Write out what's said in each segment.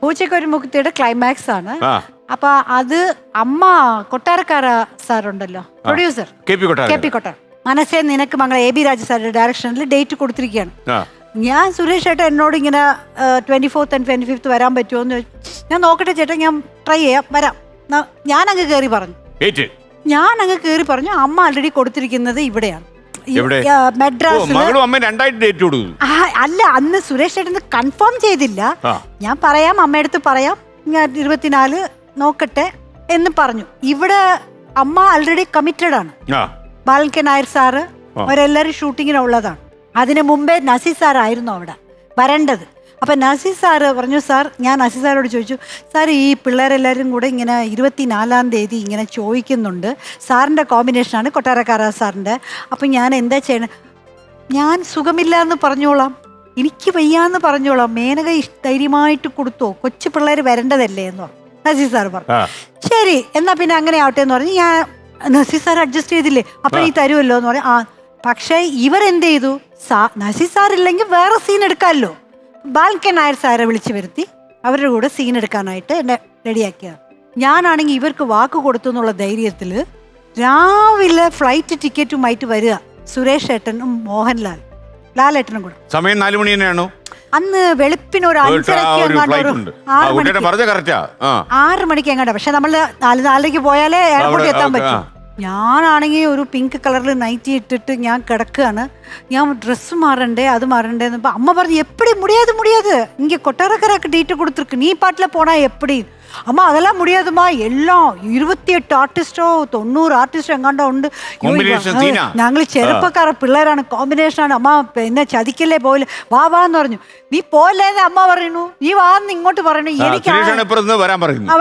പൂച്ചക്കൊരു മുക്തിയുടെ climax ആണ്. അപ്പൊ അത് അമ്മ കൊട്ടാരക്കാര സാറുണ്ടല്ലോ, പ്രൊഡ്യൂസർ കെ പി കൊട്ടാർ, മനസ്സേ നിനക്ക് മംഗള AB രാജ സാറിന്റെ ഡയറക്ഷനിൽ ഡേറ്റ് കൊടുത്തിരിക്കുകയാണ്. ഞാൻ സുരേഷ് ചേട്ടൻ എന്നോട് ഇങ്ങനെ 24th and 25th വരാൻ പറ്റുമോ എന്ന് ചോദിച്ചു. ഞാൻ നോക്കട്ടെ ചേട്ടാ, ഞാൻ ട്രൈ ചെയ്യാം, വരാം. ഞാൻ അങ്ങ് കയറി പറഞ്ഞു അമ്മ ആൾറെഡി കൊടുത്തിരിക്കുന്നത് ഇവിടെയാണ്, മെഡ്രാസിൽ. അല്ല, അന്ന് സുരേഷ് ചേട്ടൻ കൺഫേം ചെയ്തില്ല. ഞാൻ പറയാം, അമ്മയടുത്ത് പറയാം, ഞാൻ 24 നോക്കട്ടെ എന്ന് പറഞ്ഞു. ഇവിടെ അമ്മ ആൾറെഡി കമ്മിറ്റഡ് ആണ്. ബാലൻ കെ നായർ സാറ് അവരെല്ലാരും ഷൂട്ടിങ്ങിനുള്ളതാണ്. അതിനു മുമ്പേ നസീർ സാറായിരുന്നു അവിടെ വരേണ്ടത്. അപ്പൊ നസീർ സാറ് പറഞ്ഞു, സാർ, ഞാൻ നസീർ സാറോട് ചോദിച്ചു, സാർ ഈ പിള്ളേരെല്ലാവരും കൂടെ ഇങ്ങനെ 24-ാം തീയതി ഇങ്ങനെ ചോദിക്കുന്നുണ്ട്, സാറിൻ്റെ കോമ്പിനേഷനാണ് കൊട്ടാരക്കാര സാറിൻ്റെ, അപ്പം ഞാൻ എന്താ ചെയ്യണം? ഞാൻ സുഖമില്ല എന്ന് പറഞ്ഞോളാം, എനിക്ക് വയ്യാന്ന് പറഞ്ഞോളാം, മേനക ധൈര്യമായിട്ട് കൊടുത്തോ, കൊച്ചു പിള്ളേർ വരേണ്ടതല്ലേ എന്ന് പറഞ്ഞു. നസീർ സാർ പറഞ്ഞു ശരി എന്നാ പിന്നെ അങ്ങനെ ആവട്ടെ എന്ന് പറഞ്ഞ് ഞാൻ നസീർ സാർ അഡ്ജസ്റ്റ് ചെയ്തില്ലേ, അപ്പം ഈ തരുമല്ലോ എന്ന് പറഞ്ഞു. പക്ഷേ ഇവരെന്ത് ചെയ്തു, നസീർ സാർ ഇല്ലെങ്കിൽ വേറെ സീൻ എടുക്കാമല്ലോ. ബാലൻ കെ നായർ സാറെ വിളിച്ചു വരുത്തി അവരുടെ കൂടെ സീൻ എടുക്കാനായിട്ട് എന്നെ റെഡിയാക്കിയത്. ഞാനാണെങ്കിൽ ഇവർക്ക് വാക്ക് കൊടുത്തു എന്നുള്ള ധൈര്യത്തിൽ രാവിലെ ഫ്ലൈറ്റ് ടിക്കറ്റുമായിട്ട് വരിക, സുരേഷ് ഏട്ടനും ലാലേട്ടനും കൂടെ. സമയം 4 മണി തന്നെയാണോ? അന്ന് വെളുപ്പിന് ഒരു 6 മണിക്ക് എങ്ങാണ്ടാ. പക്ഷെ നമ്മൾ 4:30 പോയാലേ എയർപോർട്ടിൽ എത്താൻ പറ്റും. ഞാനാണെങ്കിൽ ഒരു പിങ്ക് കളറിൽ നൈറ്റി ഇട്ടിട്ട് ഞാൻ കിടക്കുകയാണ്. ഞാൻ ഡ്രസ്സ് മാറണ്ടേ, അത് മാറണ്ടേന്ന്. അമ്മ പറഞ്ഞു എപ്പടി മുടിയാது இங்க கொட்டாரக்கராக்கு டேட் கொடுத்துருக்கு, நீ பாட்டில் போனா எப்படி? அம்மா அதெல்லாம் முடியாதுமா, எல்லாம் 28 ആർട്ടിസ്റ്റോ 90 ആർട്ടിസ്റ്റോ എങ്ങാണ്ടോ ഉണ്ട്. ഞങ്ങൾ ചെറുപ്പക്കാര പിള്ളേരാണ്, കോമ്പിനേഷനാണ്. അമ്മ എന്നെ ചതിക്കല്ലേ, പോയില്ല, വാന്ന് പറഞ്ഞു. നീ പോയില്ലേന്ന് അമ്മ പറയുന്നു, നീ വാന്ന് ഇങ്ങോട്ട് പറയണു. എനിക്ക്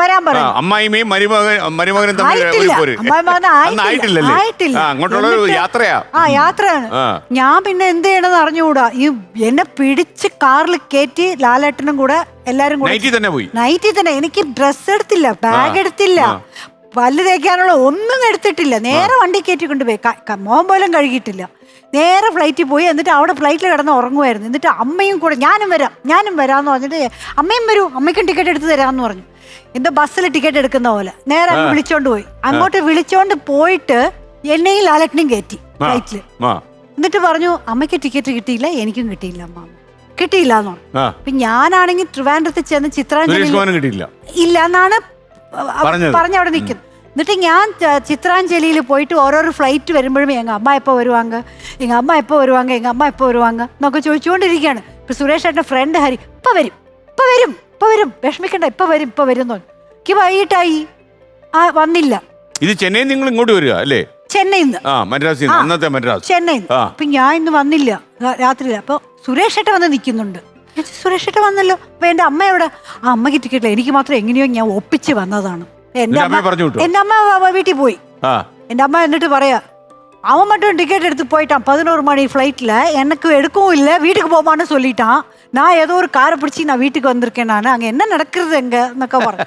വരാൻ പറഞ്ഞു. യാത്രയാണ്. ഞാൻ പിന്നെ എന്ത് ചെയ്യണമെന്ന് അറിഞ്ഞുകൂടാ. ഈ എന്നെ പിടിച്ച് കാറിൽ കയറ്റി ലാലേട്ടനും കൂടെ എല്ലാരും കൂടെ നൈറ്റി തന്നെ. എനിക്ക് ഡ്രസ്സ് എടുത്തില്ല, ബാഗ് എടുത്തില്ല, പല്ല് തേക്കാനുള്ള ഒന്നും എടുത്തിട്ടില്ല. നേരെ വണ്ടി കയറ്റി കൊണ്ടുപോയി, മോൻ പോലും കഴുകിയിട്ടില്ല. നേരെ ഫ്ലൈറ്റിൽ പോയി. എന്നിട്ട് അവിടെ ഫ്ലൈറ്റിൽ കിടന്ന് ഉറങ്ങുമായിരുന്നു. എന്നിട്ട് അമ്മയും കൂടെ ഞാനും വരാമെന്ന് പറഞ്ഞിട്ട് അമ്മയും വരൂ, അമ്മയ്ക്കും ടിക്കറ്റ് എടുത്ത് തരാമെന്ന് പറഞ്ഞു. എന്തോ ബസ്സിൽ ടിക്കറ്റ് എടുക്കുന്ന പോലെ നേരെ അങ്ങ് വിളിച്ചോണ്ട് പോയി. അങ്ങോട്ട് വിളിച്ചോണ്ട് പോയിട്ട് എന്നെയും ലാലേട്ടനെയും കയറ്റി ഫ്ലൈറ്റിൽ. എന്നിട്ട് പറഞ്ഞു അമ്മയ്ക്ക് ടിക്കറ്റ് കിട്ടിയില്ല, എനിക്കും കിട്ടിയില്ല, അമ്മ കിട്ടിയില്ല എന്ന് പറഞ്ഞു. അപ്പൊ ഞാനാണെങ്കിൽ ട്രിവാൻഡ്രത്ത് ചെന്ന് ചിത്രാഞ്ജലി ഇല്ല എന്നാണ് പറഞ്ഞ അവിടെ നിൽക്കുന്നത്. എന്നിട്ട് ഞാൻ ചിത്രാഞ്ജലിയിൽ പോയിട്ട് ഓരോരോ ഫ്ലൈറ്റ് വരുമ്പോഴും എங்கள் അമ്മ எப்போ வருவாங்க, எங்கள் അമ്മ எப்போ வருவாங்க, எங்கள் അമ്മ எப்போ வருவாங்க എന്നൊക്കെ ചോദിച്ചുകൊണ്ടിരിക്കുകയാണ്. ഇപ്പൊ സുരേഷ് ഏട്ടൻ്റെ ഫ്രണ്ട് ഹരി ഇപ്പൊ വരും വിഷമിക്കണ്ട, ഇപ്പൊ വരും എന്ന് പറഞ്ഞു. എനിക്ക് വൈകിട്ടായി, വന്നില്ല. ഇത് ചെന്നൈയിൽ നിങ്ങൾ ഇങ്ങോട്ട് വരിക അല്ലേ? ചെന്നൈന്ന്. അപ്പൊ ഞാൻ ഇന്ന് വന്നില്ല രാത്രിയില്. അപ്പൊ സുരേഷ് ഏട്ടൻ വന്ന് നിൽക്കുന്നുണ്ട്. സുരേഷ് ഏട്ടൻ വന്നല്ലോ. അപ്പൊ എന്റെ അമ്മ എവിടെ? അമ്മയ്ക്ക് ടിക്കറ്റില്ല, എനിക്ക് മാത്രം എങ്ങനെയോ ഞാൻ ഒപ്പിച്ച് വന്നതാണ്. എന്റെ അമ്മ വീട്ടിൽ പോയി. എന്റെ അമ്മ എന്നിട്ട് പറയാ, അവൻ மட்டும் டிக்கெட் எடுத்து போயிட்டான் 11 மணி ஃப்ளைட்ல, எனக்கு எடுக்கவும் இல்லை, வீட்டுக்கு போமான்னு சொல்லிட்டான். நான் ஏதோ ஒரு காரை பிடிச்சி நான் வீட்டுக்கு வந்திருக்கேன், நான் அங்கே என்ன நடக்கிறது எங்க എന്നൊക്കെ പറഞ്ഞു.